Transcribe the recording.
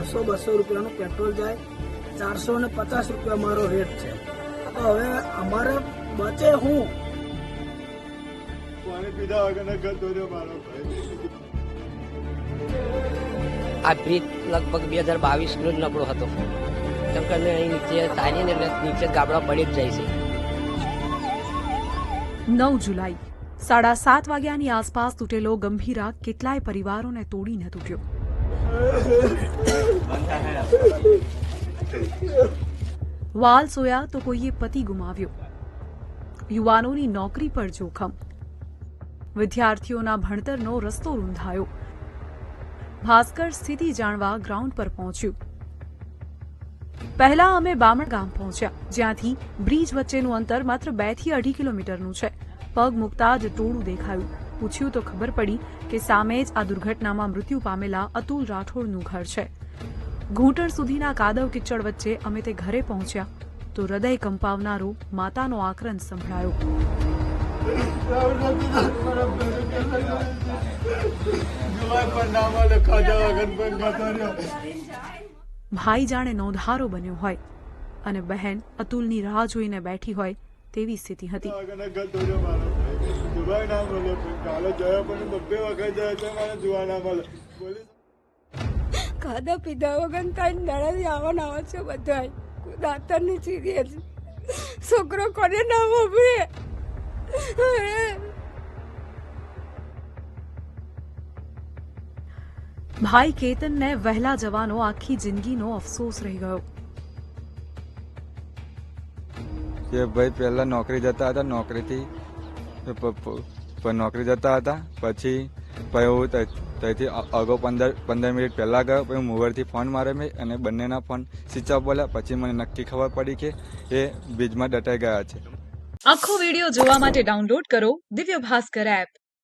150-200 રૂપિયાનું પેટ્રોલ જાય, 450 રૂપિયા મારો રેટ છે. તો હવે અમારે બચે હું? પાણી પીધા વગર ગતો રહ્યો મારો ભાઈ. આ બ્રિજ લગભગ 2022 નો જ નબળો હતો, કેમ કે અહીં નીચે તારીને એટલે નીચે ગાબડા પડી જ જાય છે. 9 જુલાઈ 7:30 વાગ્યાની આસપાસ તૂટેલો ગંભીરા કેટલાય પરિવારોને તોડીને તૂટ્યો. વાલ સોયા તો કોઈએ પતિ ગુમાવ્યો. યુવાનોની નોકરી પર જોખમ, વિદ્યાર્થીઓના ભણતરનો રસ્તો રૂંધાયો. ભાસ્કર સ્થિતિ જાણવા ગ્રાઉન્ડ પર પહોંચ્યું. પહેલા અમે બામણ ગામ પહોંચ્યા, જ્યાંથી બ્રિજ વચ્ચેનું અંતર માત્ર 2 થી 2.5 કિલોમીટરનું છે. પગ મૂકતા જ ટોળું દેખાયું. પૂછ્યું તો ખબર પડી કે સામે જ આ દુર્ઘટનામાં મૃત્યુ પામેલા અતુલ રાઠોડનું ઘર છે. ઘૂંટણ સુધીના કાદવ કિચડ વચ્ચે અમે તે ઘરે પહોંચ્યા તો હૃદય કંપાવનારો માતાનો આક્રંદ સંભળાયો. ભાઈ જાણે નોંધારો બન્યો હોય અને બહેન અતુલની રાહ જોઈને બેઠી હોય તેવી સ્થિતિ હતી. ખાધા પીધા વગર ત્રણ દાડાથી આવવાના છે બધા. દાંતરની સિરિયસ છોકરો કોને ના મોકલે. ભાઈ કેતનને વહેલા જવાનો આખી જિંદગીનો અફસોસ રહી ગયો. કે ભાઈ પહેલા નોકરી જતા હતા, નોકરી જતા હતા, પછી હું ત્યાંથી અગાઉ 15 મિનિટ પહેલા ગયો. પછી મોબાઈલથી ફોન મારે મેં અને બંનેના ફોન સ્વિચ ઓફ બોલ્યા. પછી મને નક્કી ખબર પડી કે એ બ્રિજમાં દટાઈ ગયા છે. આખો વિડીયો જોવા માટે ડાઉનલોડ કરો દિવ્ય ભાસ્કર એપ.